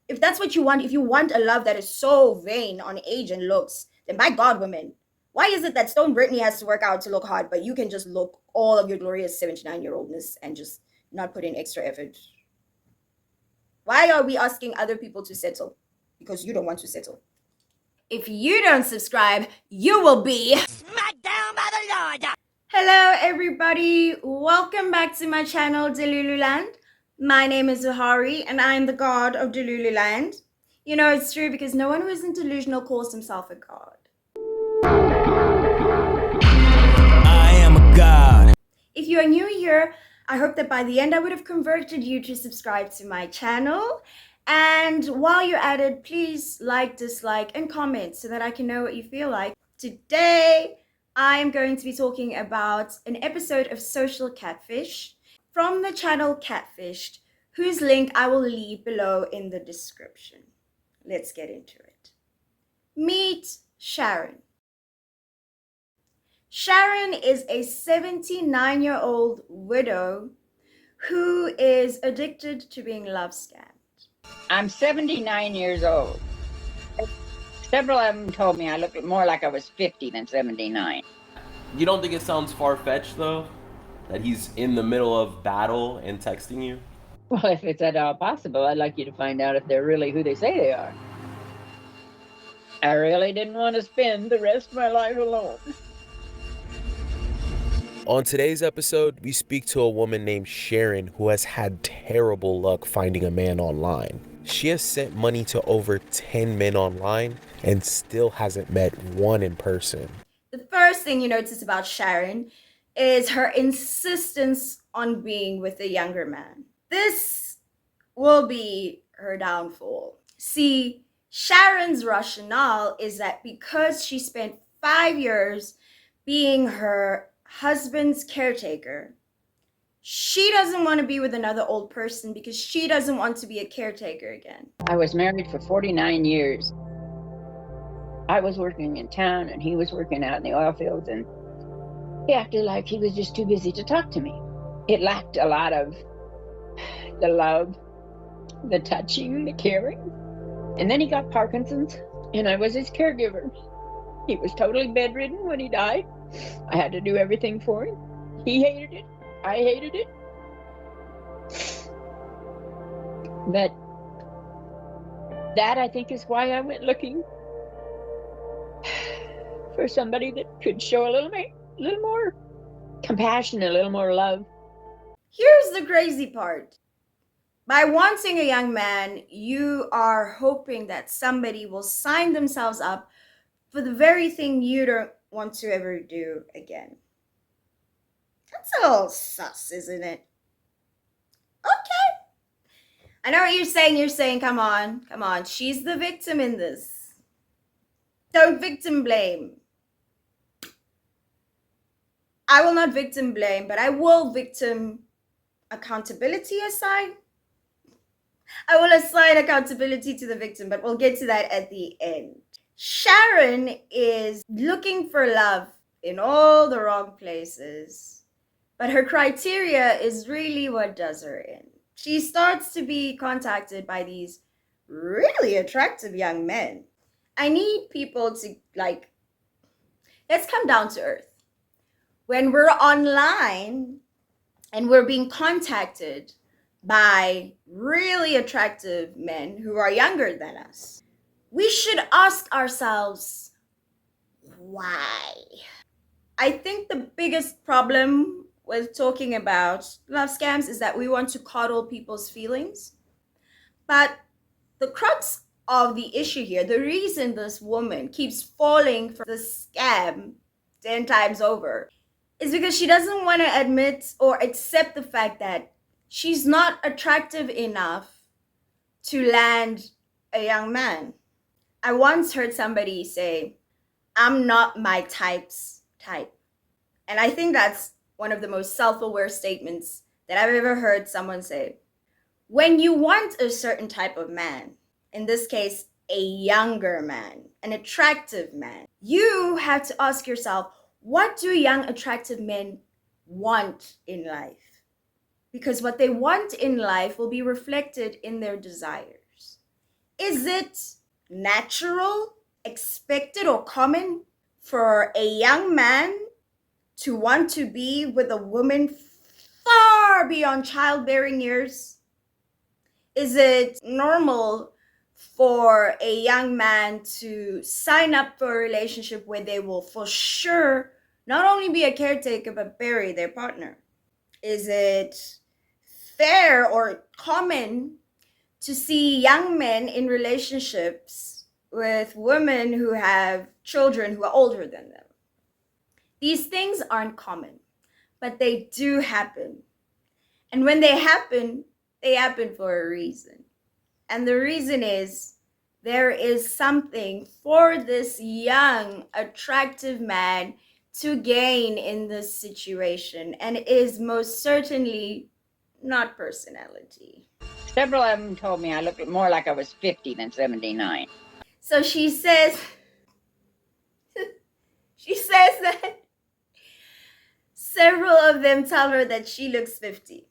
If that's what you want, if you want a love that is so vain on age and looks, then by God, women, why is it that Stone Brittany has to work out to look hot, but you can just look all of your glorious 79-year-oldness and just not put in extra effort? Why are we asking other people to settle? Because you don't want to settle. If you don't subscribe, you will be smacked down by the Lord. Hello, everybody. Welcome back to my channel, Delululand. My name is Zuhari, and I'm the god of Delululand. You know, it's true because no one who isn't delusional calls himself a god. I am a god. If you are new here, I hope that by the end I would have converted you to subscribe to my channel. And while you're at it, please like, dislike, and comment so that I can know what you feel like. Today, I am going to be talking about an episode of Social Catfish from the channel Catfished, whose link I will leave below in the description. Let's get into it. Meet Sharon. Sharon is a 79-year-old widow who is addicted to being love scammed. I'm 79 years old. Several of them told me I looked more like I was 50 than 79. You don't think it sounds far-fetched, though? That he's in the middle of battle and texting you? Well, if it's at all possible, I'd like you to find out if they're really who they say they are. I really didn't want to spend the rest of my life alone. On today's episode, we speak to a woman named Sharon who has had terrible luck finding a man online. She has sent money to over 10 men online and still hasn't met one in person. The first thing you notice about Sharon is her insistence on being with a younger man. This will be her downfall. See, Sharon's rationale is that because she spent 5 years being her husband's caretaker, she doesn't want to be with another old person because she doesn't want to be a caretaker again. I was married for 49 years. I was working in town and he was working out in the oil fields, and he acted like he was just too busy to talk to me. It lacked a lot of the love, the touching, the caring. And then he got Parkinson's and I was his caregiver. He was totally bedridden when he died. I had to do everything for him. He hated it. I hated it. But that, I think, is why I went looking for somebody that could show a little more compassion, a little more love. Here's the crazy part. By wanting a young man, you are hoping that somebody will sign themselves up for the very thing you don't want to ever do again. That's a little sus, isn't it? Okay. I know what you're saying. You're saying, come on. She's the victim in this. Don't victim blame. I will not victim blame, but I will victim accountability assign. I will assign accountability to the victim, but we'll get to that at the end. Sharon is looking for love in all the wrong places, but her criteria is really what does her in. She starts to be contacted by these really attractive young men. I need people to, let's come down to earth. When we're online and we're being contacted by really attractive men who are younger than us, we should ask ourselves, why? I think the biggest problem with talking about love scams is that we want to coddle people's feelings. But the crux of the issue here, the reason this woman keeps falling for the scam 10 times over, is because she doesn't want to admit or accept the fact that she's not attractive enough to land a young man. I once heard somebody say, I'm not my type's type. And I think that's one of the most self-aware statements that I've ever heard someone say. When you want a certain type of man, in this case, a younger man, an attractive man, you have to ask yourself, what do young attractive men want in life? Because what they want in life will be reflected in their desires. Is it natural, expected, or common for a young man to want to be with a woman far beyond childbearing years? Is it normal for a young man to sign up for a relationship where they will for sure not only be a caretaker but bury their partner? Is it fair or common to see young men in relationships with women who have children who are older than them? These things aren't common, but they do happen. And when they happen for a reason. And the reason is there is something for this young, attractive man to gain in this situation. And it is most certainly not personality. Several of them told me I looked more like I was 50 than 79. So she says that several of them tell her that she looks 50.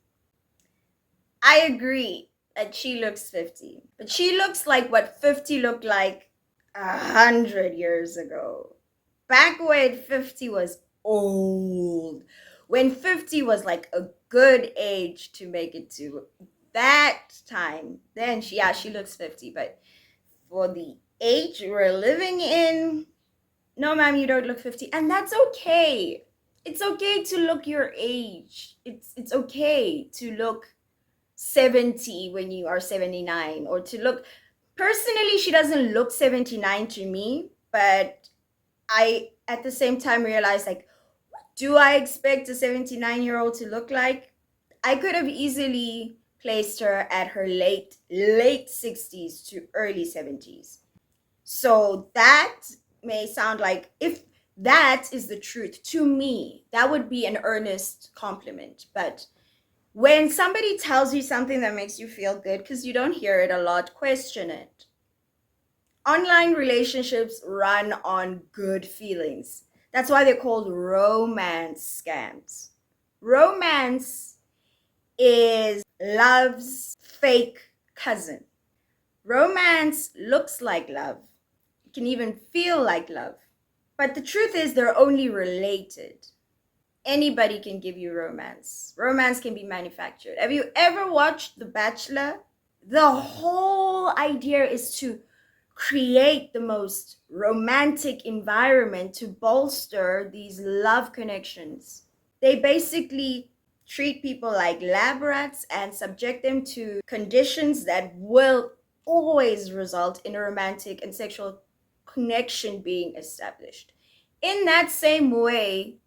I agree that she looks 50, but she looks like what 50 looked like 100 years ago. Back when 50 was old, when 50 was like a good age to make it to that time, then she looks 50. But for the age we're living in, no, ma'am, you don't look 50. And that's okay. It's okay to look your age. It's okay to look 70 when you are 79, or to look, personally, she doesn't look 79 to me, but I at the same time realize, like, what do I expect a 79-year-old to look like? I could have easily placed her at her late 60s to early 70s. So that may sound like, if that is the truth to me, that would be an earnest compliment. But when somebody tells you something that makes you feel good, because you don't hear it a lot, question it. Online relationships run on good feelings. That's why they're called romance scams. Romance is love's fake cousin. Romance looks like love. It can even feel like love. But the truth is, they're only related. Anybody can give you romance. Romance can be manufactured. Have you ever watched The Bachelor? The whole idea is to create the most romantic environment to bolster these love connections. They basically treat people like lab rats and subject them to conditions that will always result in a romantic and sexual connection being established. In that same way,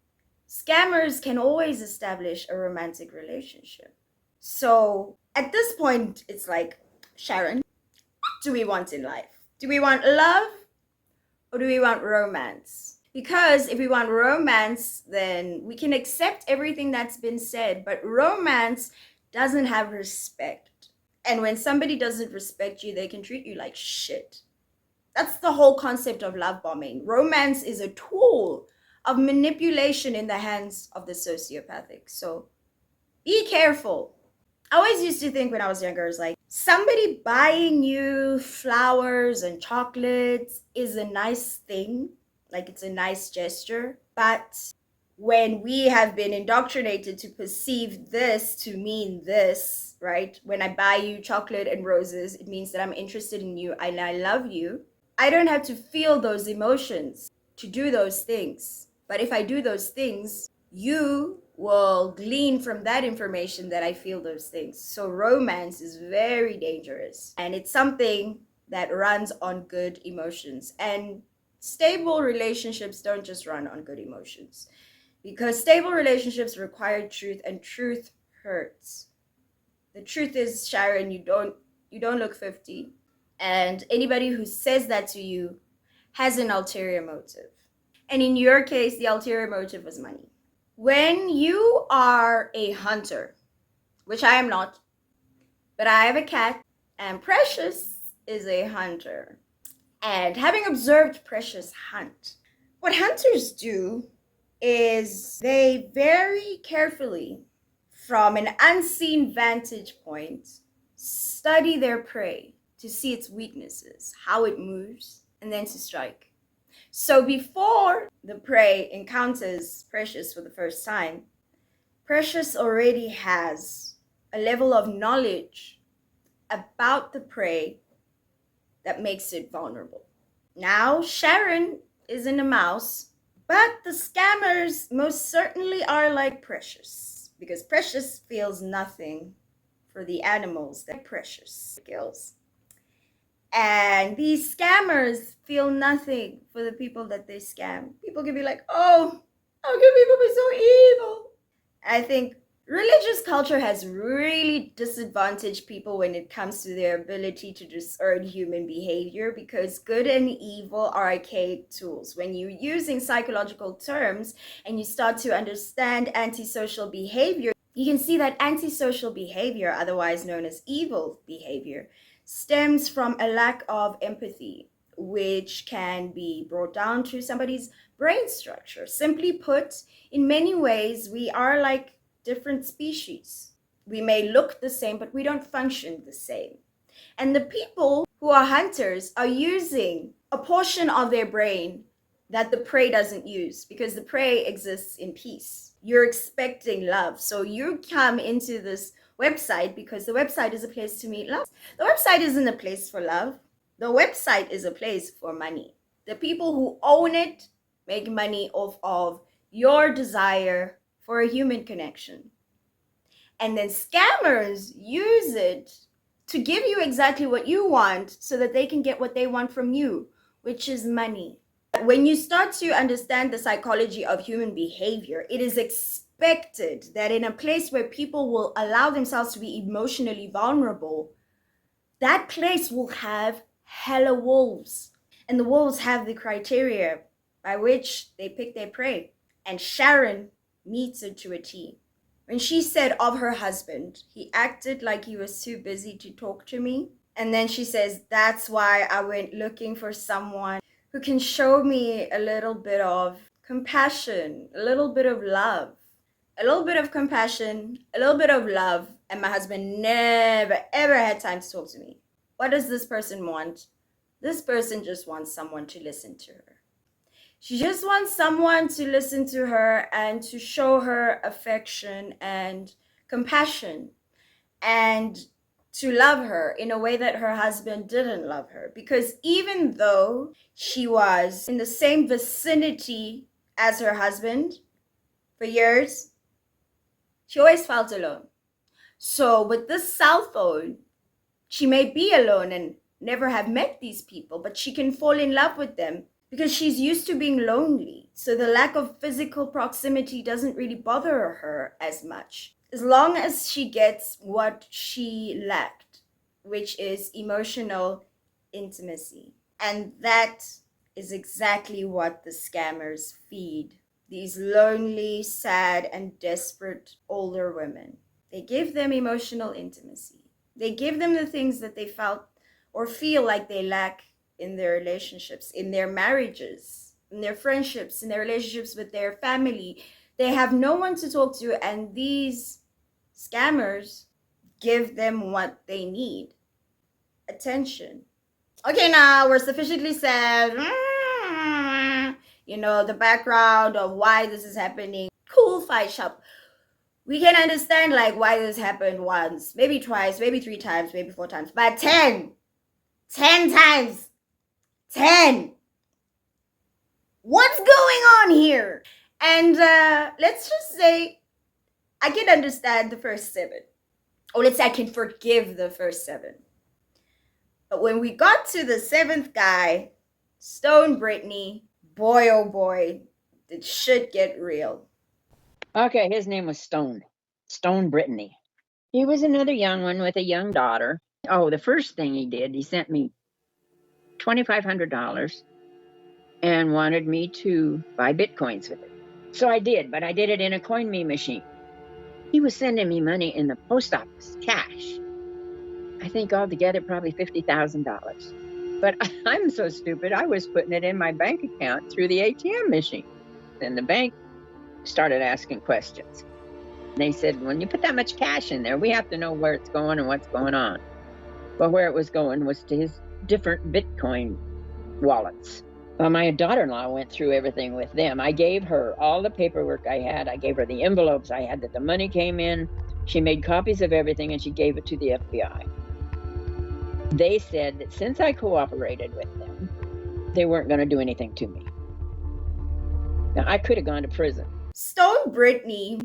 scammers can always establish a romantic relationship. So at this point, it's like, Sharon, what do we want in life? Do we want love or do we want romance? Because if we want romance, then we can accept everything that's been said, but romance doesn't have respect. And when somebody doesn't respect you, they can treat you like shit. That's the whole concept of love bombing. Romance is a tool of manipulation in the hands of the sociopathic. So be careful. I always used to think when I was younger, it's like, somebody buying you flowers and chocolates is a nice thing. Like, it's a nice gesture. But when we have been indoctrinated to perceive this to mean this, right? When I buy you chocolate and roses, it means that I'm interested in you and I love you. I don't have to feel those emotions to do those things. But if I do those things, you will glean from that information that I feel those things. So romance is very dangerous. And it's something that runs on good emotions. And stable relationships don't just run on good emotions. Because stable relationships require truth, and truth hurts. The truth is, Sharon, you don't look 50. And anybody who says that to you has an ulterior motive. And in your case, the ulterior motive was money. When you are a hunter, which I am not, but I have a cat, and Precious is a hunter. And having observed Precious hunt, what hunters do is they very carefully, from an unseen vantage point, study their prey to see its weaknesses, how it moves, and then to strike. So before the prey encounters Precious for the first time, Precious already has a level of knowledge about the prey that makes it vulnerable. Now, Sharon isn't a mouse, but the scammers most certainly are like Precious, because Precious feels nothing for the animals that Precious kills. And these scammers feel nothing for the people that they scam. People can be like, oh, how can people be so evil? I think religious culture has really disadvantaged people when it comes to their ability to discern human behavior, because good and evil are archaic tools. When you're using psychological terms and you start to understand antisocial behavior, you can see that antisocial behavior, otherwise known as evil behavior, stems from a lack of empathy, which can be brought down to somebody's brain structure. Simply put, in many ways, we are like different species. We may look the same, but we don't function the same. And the people who are hunters are using a portion of their brain that the prey doesn't use, because the prey exists in peace. You're expecting love. So you come into this website because the website is a place to meet love. The website isn't a place for love. The website is a place for money. The people who own it make money off of your desire for a human connection. And then scammers use it to give you exactly what you want so that they can get what they want from you, which is money. When you start to understand the psychology of human behavior, it is expected that in a place where people will allow themselves to be emotionally vulnerable, that place will have hella wolves. And the wolves have the criteria by which they pick their prey. And Sharon meets it to a T. When she said of her husband, he acted like he was too busy to talk to me. And then she says, that's why I went looking for someone who can show me a little bit of compassion, a little bit of love, a little bit of compassion, a little bit of love. And my husband never, ever had time to talk to me. What does this person want? This person just wants someone to listen to her. She just wants someone to listen to her and to show her affection and compassion and to love her in a way that her husband didn't love her. Because even though she was in the same vicinity as her husband for years, she always felt alone. So with this cell phone, she may be alone and never have met these people, but she can fall in love with them because she's used to being lonely. So the lack of physical proximity doesn't really bother her as much, as long as she gets what she lacked, which is emotional intimacy. And that is exactly what the scammers feed these lonely, sad, and desperate older women. They give them emotional intimacy. They give them the things that they felt or feel like they lack in their relationships, in their marriages, in their friendships, in their relationships with their family. They have no one to talk to, and these scammers give them what they need: attention. Okay, now we're sufficiently said, the background of why this is happening. Cool, fight shop. We can understand like why this happened once, maybe twice, maybe 3 times, maybe 4 times, but 10 times. 10. What's going on here? And let's just say I can understand the first 7. Or let's say I can forgive the first 7. But when we got to the 7th guy, Stone Brittany, boy oh boy, did shit get real. Okay, his name was Stone Brittany. He was another young one with a young daughter. Oh, the first thing he did, he sent me $2,500 and wanted me to buy Bitcoins with it. So I did, but I did it in a CoinMe machine. He was sending me money in the post office, cash. I think altogether probably $50,000. But I'm so stupid, I was putting it in my bank account through the ATM machine. And the bank started asking questions. They said, when you put that much cash in there, we have to know where it's going and what's going on. But where it was going was to his different Bitcoin wallets. Well, my daughter-in-law went through everything with them. I gave her all the paperwork I had. I gave her the envelopes I had that the money came in. She made copies of everything and she gave it to the FBI. They said that since I cooperated with them, they weren't going to do anything to me. Now, I could have gone to prison. Stone Brittany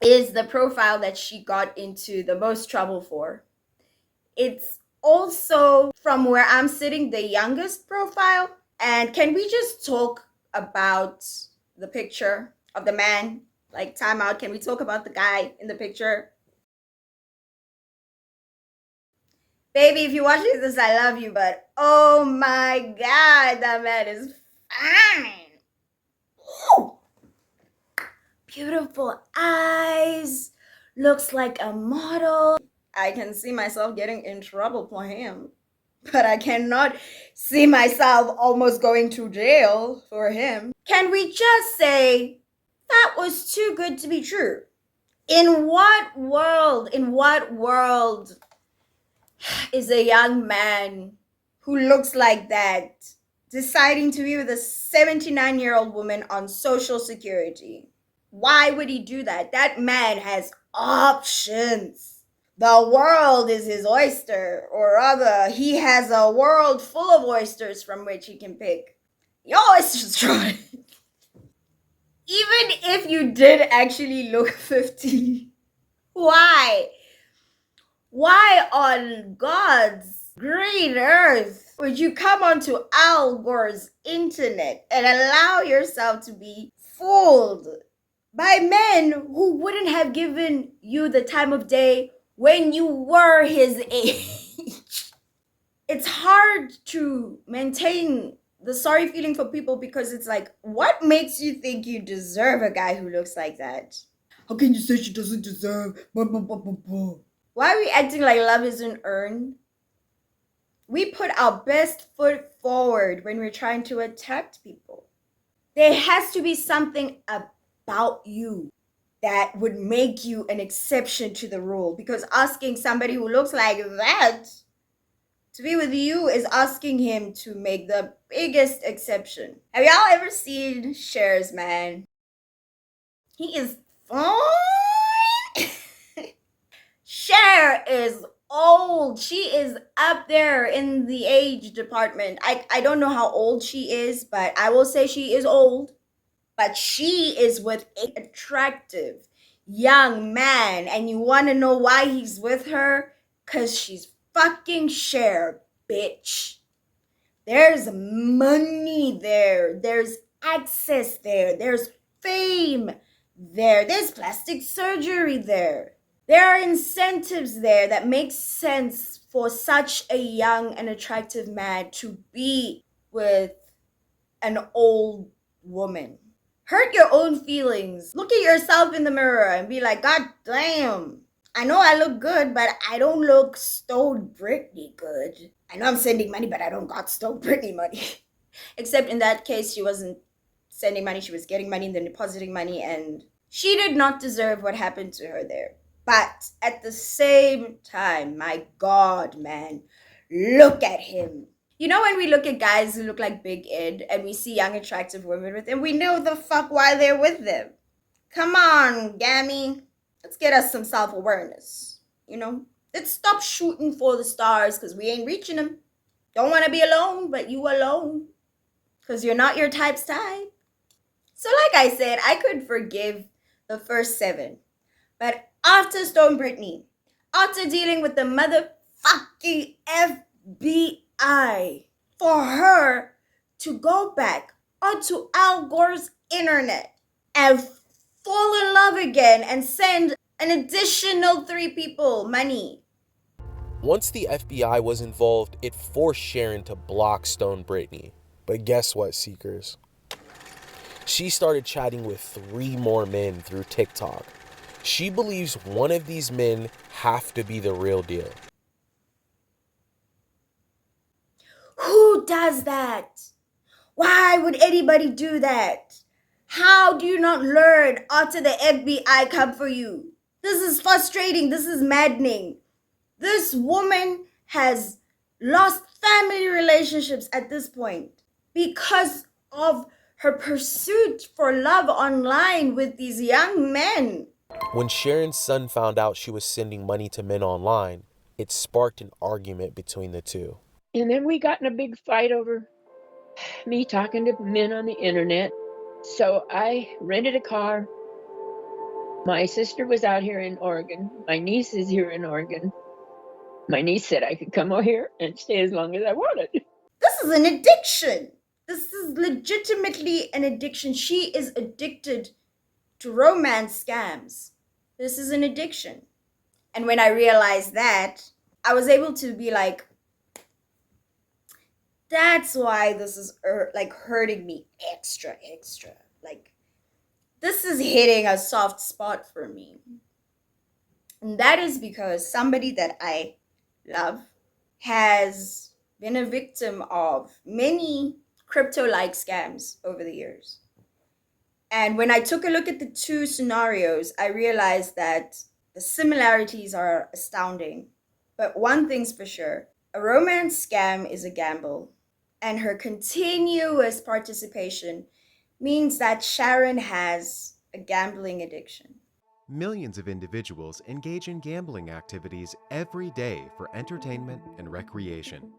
is the profile that she got into the most trouble for. It's also, from where I'm sitting, the youngest profile. And can we just talk about the picture of the man? Like, time out. Can we talk about the guy in the picture? Baby, if you're watching this, I love you, but oh my God, that man is fine. Ooh. Beautiful eyes. Looks like a model. I can see myself getting in trouble for him, but I cannot see myself almost going to jail for him. Can we just say that was too good to be true? In what world is a young man who looks like that deciding to be with a 79-year-old woman on Social Security? Why would he do that? That man has options. The world is his oyster, or rather, he has a world full of oysters from which he can pick. Your oyster's dry. Even if you did actually look 50, why? Why on God's green earth would you come onto Al Gore's internet and allow yourself to be fooled by men who wouldn't have given you the time of day when you were his age? It's hard to maintain the sorry feeling for people because it's like, what makes you think you deserve a guy who looks like that? How can you say she doesn't deserve? Why are we acting like love isn't earned? We put our best foot forward when we're trying to attract people. There has to be something about you that would make you an exception to the rule, because asking somebody who looks like that to be with you is asking him to make the biggest exception. Have y'all ever seen Cher's man? He is fine. Cher is old. She is up there in the age department. I don't know how old she is, but I will say she is old. But she is with an attractive young man. And you want to know why he's with her? Because she's fucking Cher, bitch. There's money there. There's access there. There's fame there. There's plastic surgery there. There are incentives there that make sense for such a young and attractive man to be with an old woman. Hurt your own feelings. Look at yourself in the mirror and be like, God damn, I know I look good, but I don't look Stone Brittany good. I know I'm sending money, but I don't got Stone Brittany money. Except in that case, she wasn't sending money, she was getting money and then depositing money, and she did not deserve what happened to her there. But at the same time, my God, man, look at him. You know, when we look at guys who look like Big Ed and we see young, attractive women with them, we know the fuck why they're with them. Come on, Gammy. Let's get us some self-awareness, you know? Let's stop shooting for the stars because we ain't reaching them. Don't want to be alone, but you alone. Because you're not your type's type. So like I said, I could forgive the first 7. But after Stone Brittany, after dealing with the motherfucking FBI, for her to go back onto Al Gore's internet and fall in love again and send an additional 3 people money. Once the FBI was involved, it forced Sharon to block Stone Brittany. But guess what, Seekers? She started chatting with 3 more men through TikTok. She believes one of these men have to be the real deal. Who does that? Why would anybody do that? How do you not learn after the FBI come for you? This is frustrating. This is maddening. This woman has lost family relationships at this point because of her pursuit for love online with these young men. When Sharon's son found out she was sending money to men online, it sparked an argument between the two. And then we got in a big fight over me talking to men on the internet. So I rented a car. My sister was out here in Oregon. My niece is here in Oregon. My niece said I could come over here and stay as long as I wanted. This is an addiction. This is legitimately an addiction. She is addicted to romance scams. This is an addiction. And when I realized that, I was able to be like, that's why this is like hurting me extra. Like, this is hitting a soft spot for me. And that is because somebody that I love has been a victim of many crypto-like scams over the years. And when I took a look at the two scenarios, I realized that the similarities are astounding. But one thing's for sure, a romance scam is a gamble. And her continuous participation means that Sharon has a gambling addiction. Millions of individuals engage in gambling activities every day for entertainment and recreation.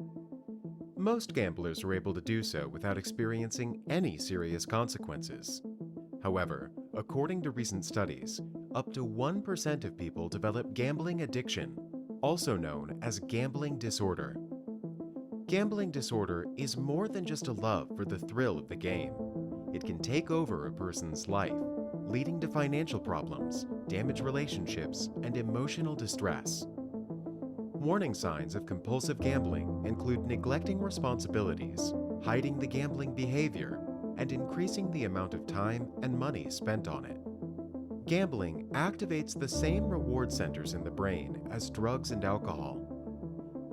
Most gamblers are able to do so without experiencing any serious consequences. However, according to recent studies, up to 1% of people develop gambling addiction, also known as gambling disorder. Gambling disorder is more than just a love for the thrill of the game. It can take over a person's life, leading to financial problems, damaged relationships, and emotional distress. Warning signs of compulsive gambling include neglecting responsibilities, hiding the gambling behavior, and increasing the amount of time and money spent on it. Gambling activates the same reward centers in the brain as drugs and alcohol.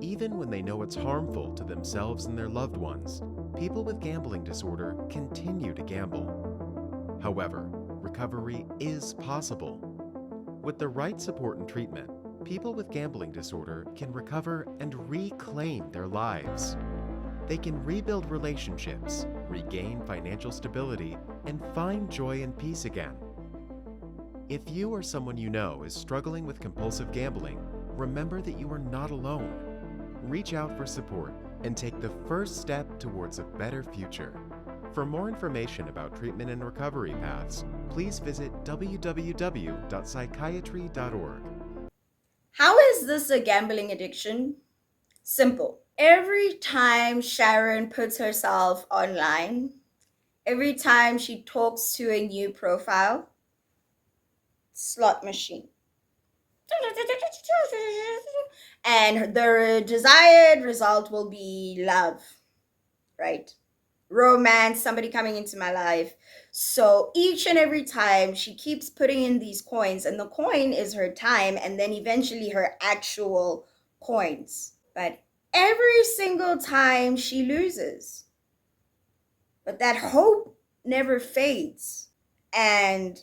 Even when they know it's harmful to themselves and their loved ones, people with gambling disorder continue to gamble. However, recovery is possible. With the right support and treatment, people with gambling disorder can recover and reclaim their lives. They can rebuild relationships, regain financial stability, and find joy and peace again. If you or someone you know is struggling with compulsive gambling, remember that you are not alone. Reach out for support and take the first step towards a better future. For more information about treatment and recovery paths, please visit www.psychiatry.org. How is this a gambling addiction? Simple. Every time Sharon puts herself online, every time she talks to a new profile, slot machine. And the desired result will be love, right? Romance, somebody coming into my life. So each and every time she keeps putting in these coins, and the coin is her time, and then eventually her actual coins. But every single time she loses. But that hope never fades. And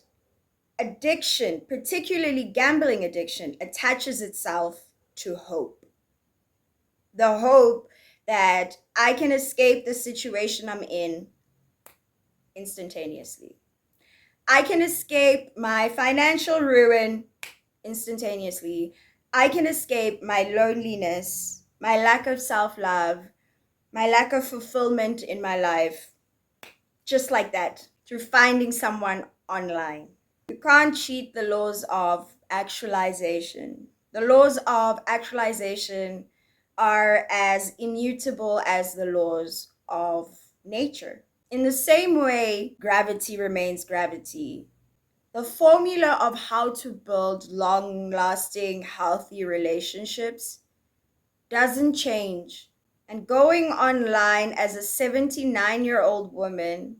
addiction, particularly gambling addiction, attaches itself to hope. The hope that I can escape the situation I'm in instantaneously. I can escape my financial ruin instantaneously. I can escape my loneliness, my lack of self-love, my lack of fulfillment in my life, just like that, through finding someone online. You can't cheat the laws of actualization. The laws of actualization are as immutable as the laws of nature. In the same way, gravity remains gravity. The formula of how to build long-lasting, healthy relationships doesn't change. And going online as a 79-year-old woman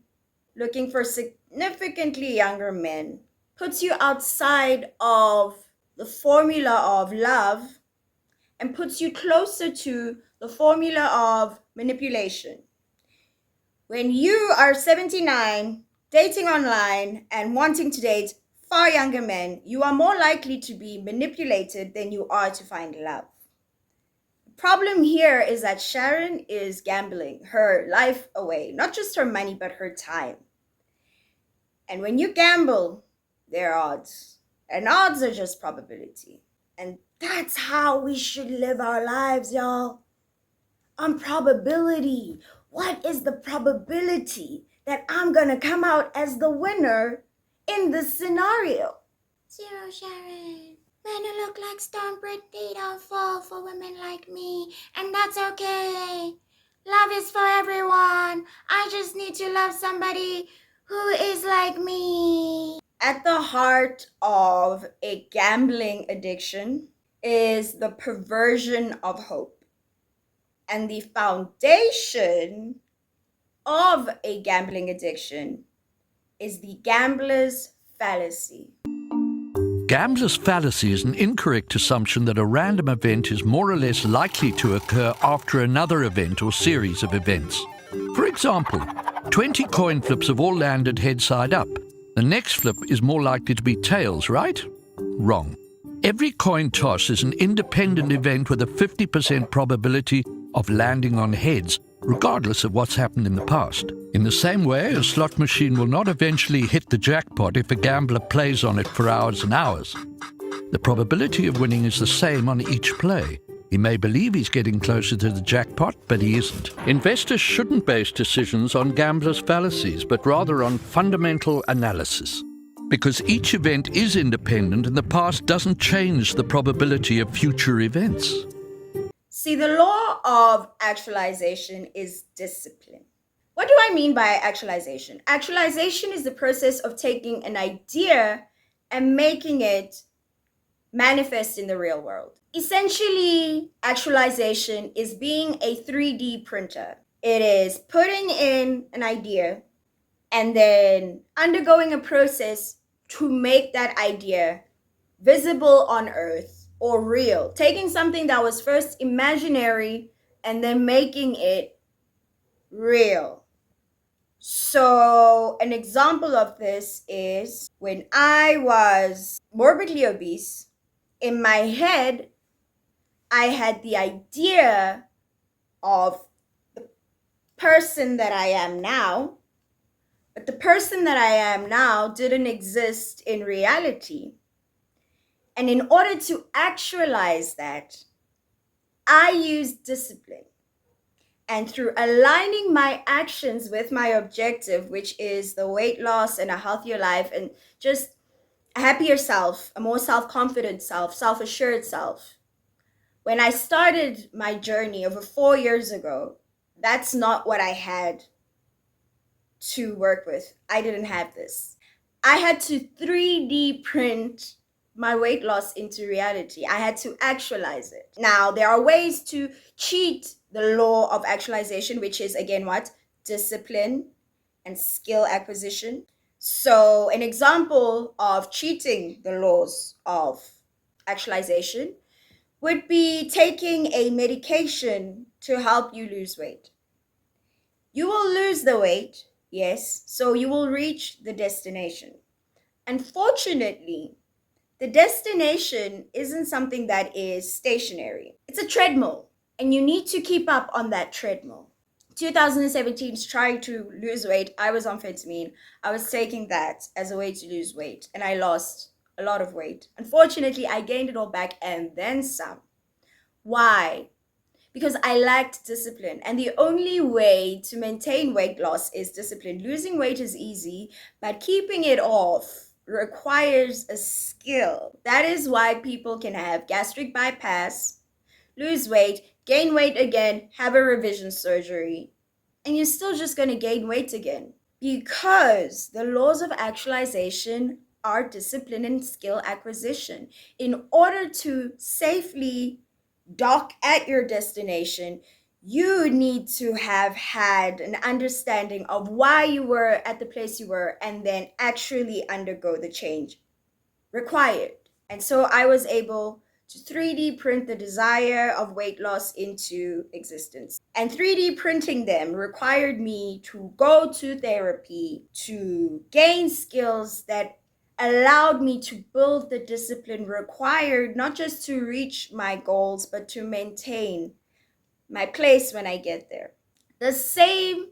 looking for significantly younger men puts you outside of the formula of love and puts you closer to the formula of manipulation. When you are 79, dating online and wanting to date far younger men, you are more likely to be manipulated than you are to find love. Problem here is that Sharon is gambling her life away, not just her money, but her time. And when you gamble, there are odds. And odds are just probability. And that's how we should live our lives, y'all. On probability. What is the probability that I'm gonna come out as the winner in this scenario? 0, Sharon. Men who look like Stonebridge, they don't fall for women like me, and that's okay. Love is for everyone. I just need to love somebody who is like me. At the heart of a gambling addiction is the perversion of hope. And the foundation of a gambling addiction is the gambler's fallacy. Gambler's fallacy is an incorrect assumption that a random event is more or less likely to occur after another event or series of events. For example, 20 coin flips have all landed head side up. The next flip is more likely to be tails, right? Wrong. Every coin toss is an independent event with a 50% probability of landing on heads, regardless of what's happened in the past. In the same way, a slot machine will not eventually hit the jackpot if a gambler plays on it for hours and hours. The probability of winning is the same on each play. He may believe he's getting closer to the jackpot, but he isn't. Investors shouldn't base decisions on gamblers' fallacies, but rather on fundamental analysis. Because each event is independent and the past doesn't change the probability of future events. See, the law of actualization is discipline. What do I mean by actualization? Actualization is the process of taking an idea and making it manifest in the real world. Essentially, actualization is being a 3D printer. It is putting in an idea and then undergoing a process to make that idea visible on Earth or real. Taking something that was first imaginary and then making it real. So an example of this is when I was morbidly obese, in my head, I had the idea of the person that I am now, but the person that I am now didn't exist in reality. And in order to actualize that, I used discipline. And through aligning my actions with my objective, which is the weight loss and a healthier life and just a happier self, a more self-confident self, self-assured self. When I started my journey over 4 years ago, that's not what I had to work with. I didn't have this. I had to 3D print my weight loss into reality. I had to actualize it. Now, there are ways to cheat the law of actualization, which is, again, what? Discipline and skill acquisition. So an example of cheating the laws of actualization would be taking a medication to help you lose weight. You will lose the weight, yes, so you will reach the destination. Unfortunately, the destination isn't something that is stationary. It's a treadmill, and you need to keep up on that treadmill. 2017, trying to lose weight, I was on amphetamine. I was taking that as a way to lose weight, and I lost a lot of weight. Unfortunately, I gained it all back and then some. Why? Because I lacked discipline, and the only way to maintain weight loss is discipline. Losing weight is easy, but keeping it off requires a skill. That is why people can have gastric bypass, lose weight, gain weight again, have a revision surgery, and you're still just going to gain weight again. Because the laws of actualization are discipline and skill acquisition. In order to safely dock at your destination, you need to have had an understanding of why you were at the place you were and then actually undergo the change required. And so I was able to 3D print the desire of weight loss into existence. And 3D printing them required me to go to therapy, to gain skills that allowed me to build the discipline required, not just to reach my goals, but to maintain my place when I get there. The same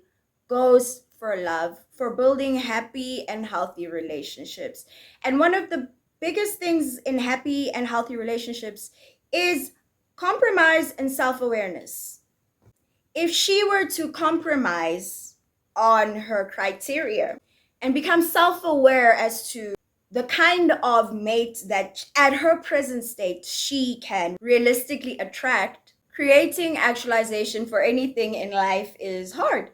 goes for love, for building happy and healthy relationships. And one of the biggest things in happy and healthy relationships is compromise and self-awareness. If she were to compromise on her criteria and become self-aware as to the kind of mate that at her present state she can realistically attract, creating actualization for anything in life is hard.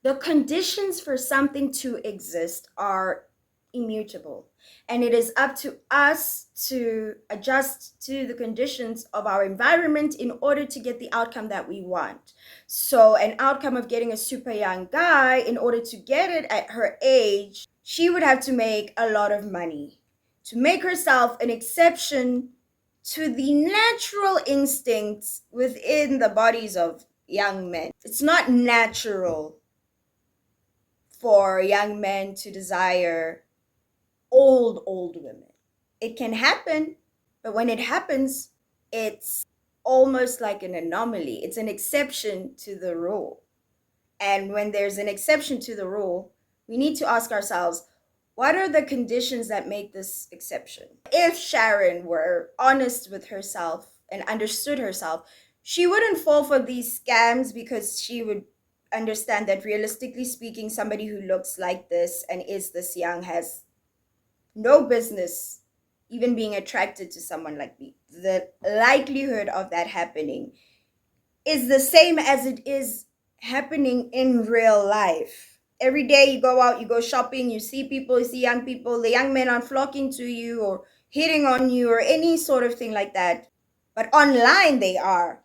The conditions for something to exist are immutable, and it is up to us to adjust to the conditions of our environment in order to get the outcome that we want. So an outcome of getting a super young guy, in order to get it at her age, she would have to make a lot of money to make herself an exception to the natural instincts within the bodies of young men. It's not natural for young men to desire old women. It can happen, but when it happens, it's almost like an anomaly. It's an exception to the rule. And when there's an exception to the rule, we need to ask ourselves, what are the conditions that make this exception? If Sharon were honest with herself and understood herself, she wouldn't fall for these scams, because she would understand that realistically speaking, somebody who looks like this and is this young has no business even being attracted to someone like me. The likelihood of that happening is the same as it is happening in real life. Every day you go out, you go shopping, you see people, you see young people, the young men are flocking to you or hitting on you or any sort of thing like that. But online they are.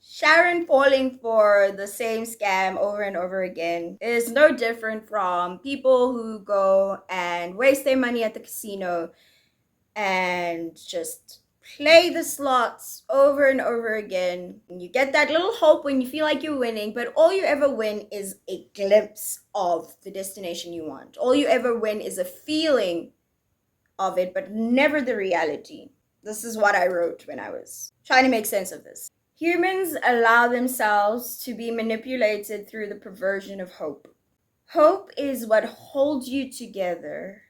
Sharon falling for the same scam over and over again is no different from people who go and waste their money at the casino and just play the slots over and over again. And you get that little hope when you feel like you're winning, but all you ever win is a glimpse of the destination you want. All you ever win is a feeling of it, but never the reality. This is what I wrote when I was trying to make sense of this. Humans allow themselves to be manipulated through the perversion of hope. Hope is what holds you together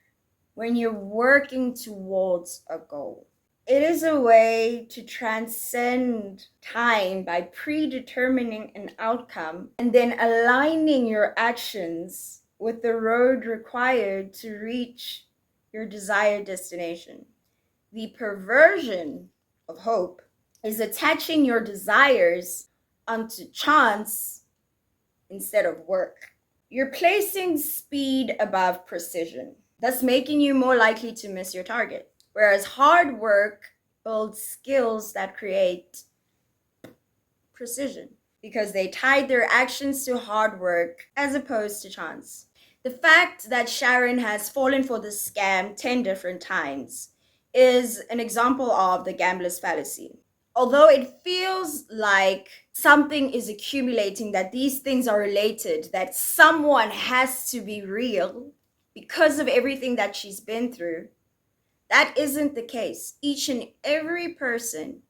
when you're working towards a goal. It is a way to transcend time by predetermining an outcome and then aligning your actions with the road required to reach your desired destination. The perversion of hope is attaching your desires onto chance instead of work. You're placing speed above precision, thus making you more likely to miss your target. Whereas hard work builds skills that create precision, because they tied their actions to hard work as opposed to chance. The fact that Sharon has fallen for this scam 10 different times is an example of the gambler's fallacy. Although it feels like something is accumulating, that these things are related, that someone has to be real because of everything that she's been through, that isn't the case. Each and every person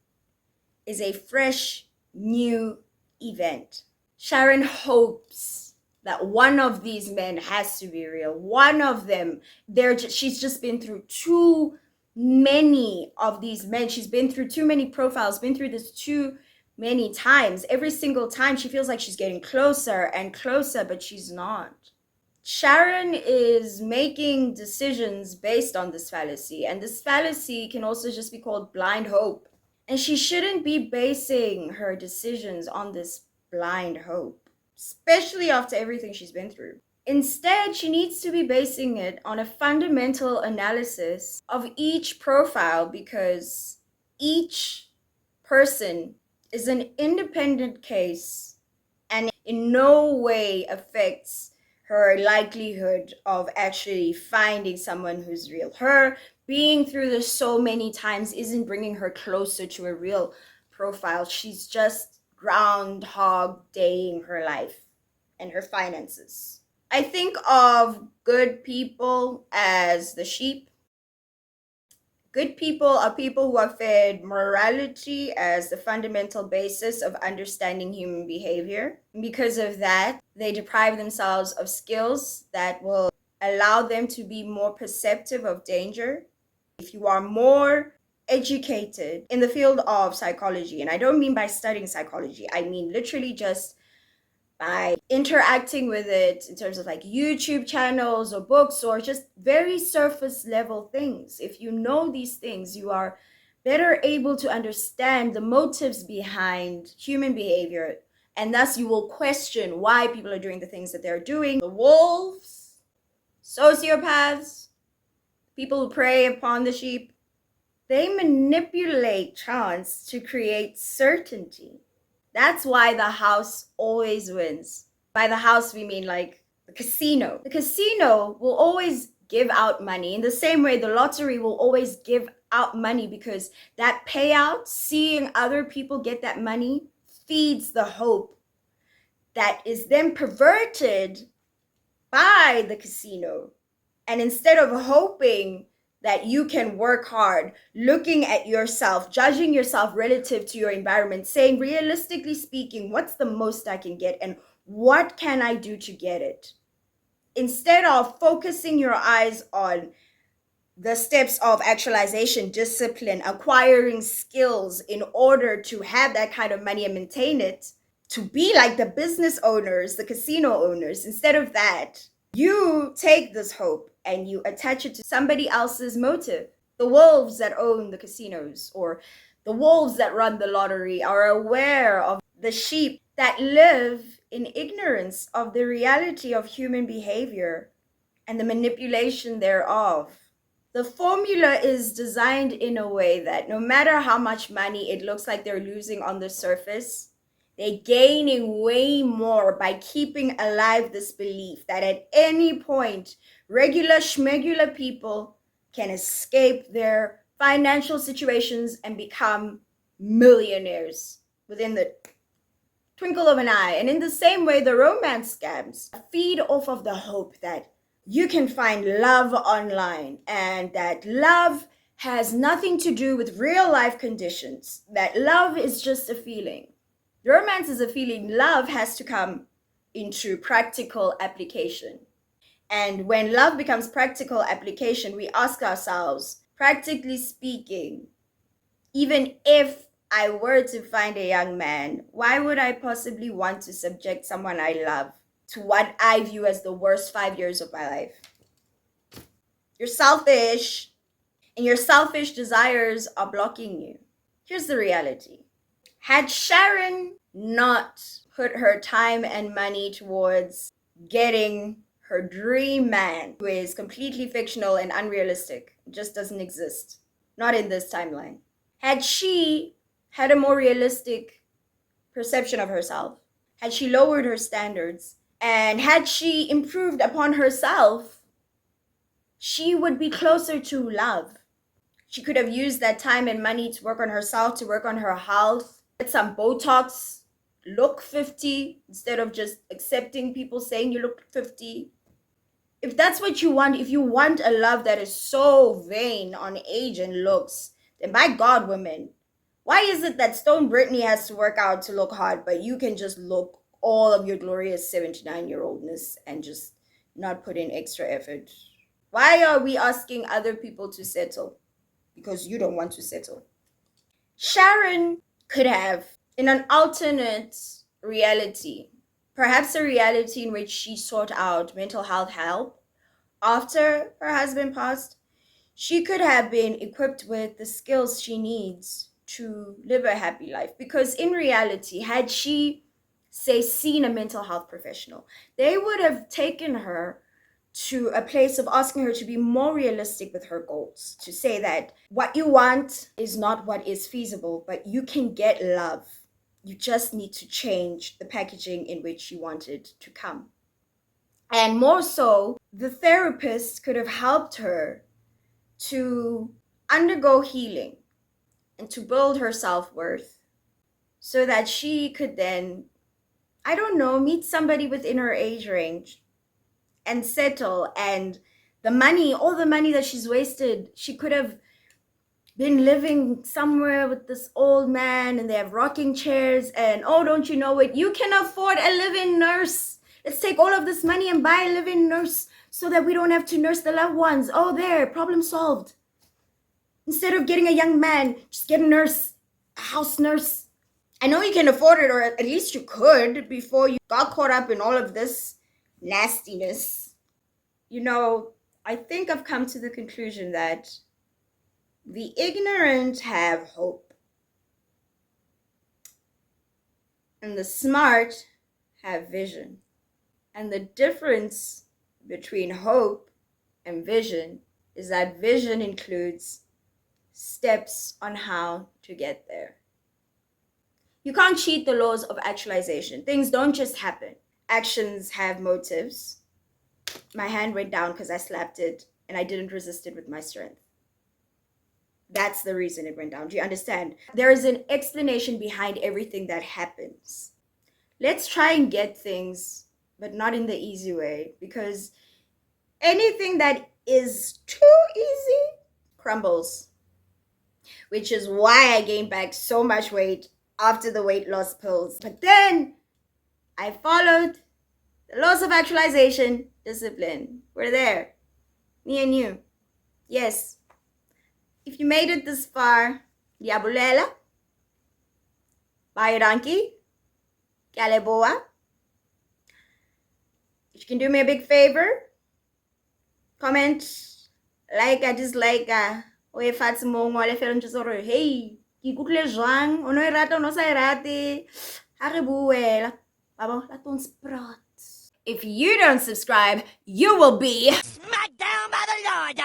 is a fresh, new event. Sharon hopes that one of these men has to be real. One of them, she's just been through too many of these men. She's been through too many profiles, been through this too many times. Every single time she feels like she's getting closer and closer, but she's not. Sharon is making decisions based on this fallacy, and this fallacy can also just be called blind hope. And she shouldn't be basing her decisions on this blind hope, especially after everything she's been through. Instead, she needs to be basing it on a fundamental analysis of each profile, because each person is an independent case and in no way affects her likelihood of actually finding someone who's real. Her being through this so many times isn't bringing her closer to a real profile. She's just groundhog daying her life and her finances. I think of good people as the sheep, Good people are people who are fed morality as the fundamental basis of understanding human behavior. Because of that, they deprive themselves of skills that will allow them to be more perceptive of danger. If you are more educated in the field of psychology, and I don't mean by studying psychology, I mean literally just by interacting with it in terms of like YouTube channels or books or just very surface level things. If you know these things, you are better able to understand the motives behind human behavior, and thus you will question why people are doing the things that they're doing. The wolves, sociopaths, people who prey upon the sheep, they manipulate chance to create certainty. That's why the house always wins. By the house, we mean like the casino. The casino will always give out money in the same way the lottery will always give out money, because that payout, seeing other people get that money, feeds the hope that is then perverted by the casino. And instead of hoping that you can work hard, looking at yourself, judging yourself relative to your environment, saying, realistically speaking, what's the most I can get and what can I do to get it? Instead of focusing your eyes on the steps of actualization, discipline, acquiring skills in order to have that kind of money and maintain it, to be like the business owners, the casino owners, instead of that, you take this hope and you attach it to somebody else's motive. The wolves that own the casinos or the wolves that run the lottery are aware of the sheep that live in ignorance of the reality of human behavior and the manipulation thereof. The formula is designed in a way that no matter how much money it looks like they're losing on the surface, they're gaining way more by keeping alive this belief that at any point, regular schmegular people can escape their financial situations and become millionaires within the twinkle of an eye. And in the same way, the romance scams feed off of the hope that you can find love online and that love has nothing to do with real life conditions, that love is just a feeling. Romance is a feeling. Love has to come into practical application. And when love becomes practical application, we ask ourselves, practically speaking, even if I were to find a young man, why would I possibly want to subject someone I love to what I view as the worst 5 years of my life? You're selfish, and your selfish desires are blocking you. Here's the reality. Had Sharon not put her time and money towards getting her dream man, who is completely fictional and unrealistic, just doesn't exist, not in this timeline. Had she had a more realistic perception of herself, had she lowered her standards, and had she improved upon herself, she would be closer to love. She could have used that time and money to work on herself, to work on her health, get some Botox, look 50, instead of just accepting people saying you look 50. If that's what you want, if you want a love that is so vain on age and looks, then by God, women, why is it that Stone Brittany has to work out to look hot, but you can just look all of your glorious 79-year-oldness and just not put in extra effort? Why are we asking other people to settle? Because you don't want to settle. Sharon could have, in an alternate reality, perhaps a reality in which she sought out mental health help after her husband passed, she could have been equipped with the skills she needs to live a happy life. Because in reality, had she, say, seen a mental health professional, they would have taken her to a place of asking her to be more realistic with her goals, to say that what you want is not what is feasible, but you can get love. You just need to change the packaging in which you want it to come. And more so, the therapist could have helped her to undergo healing and to build her self-worth so that she could then, I don't know, meet somebody within her age range and settle. And the money, all the money that she's wasted, she could have been living somewhere with this old man and they have rocking chairs and, oh, don't you know it? You can afford a live-in nurse. Let's take all of this money and buy a live-in nurse so that we don't have to nurse the loved ones. Oh, there, problem solved. Instead of getting a young man, just get a nurse, a house nurse. I know you can afford it, or at least you could before you got caught up in all of this nastiness. You know, I think I've come to the conclusion that the ignorant have hope, and the smart have vision. And the difference between hope and vision is that vision includes steps on how to get there. You can't cheat the laws of actualization. Things don't just happen. Actions have motives. My hand went down because I slapped it and I didn't resist it with my strength. That's the reason it went down. Do you understand? There is an explanation behind everything that happens. Let's try and get things, but not in the easy way, because anything that is too easy crumbles, which is why I gained back so much weight after the weight loss pills. But then I followed the laws of actualization, discipline. We're there, me and you. Yes. If you made it this far, diabulela, bayadanki, kaleboa. If you can do me a big favor, comment, like, dislike, o e fatshe mo ngwale fela ntse gore hey ke ikutlwe jwang o no e rata o no sa e rate ha re buela baba la ton sprat. If you don't subscribe, you will be smacked down by the Lord.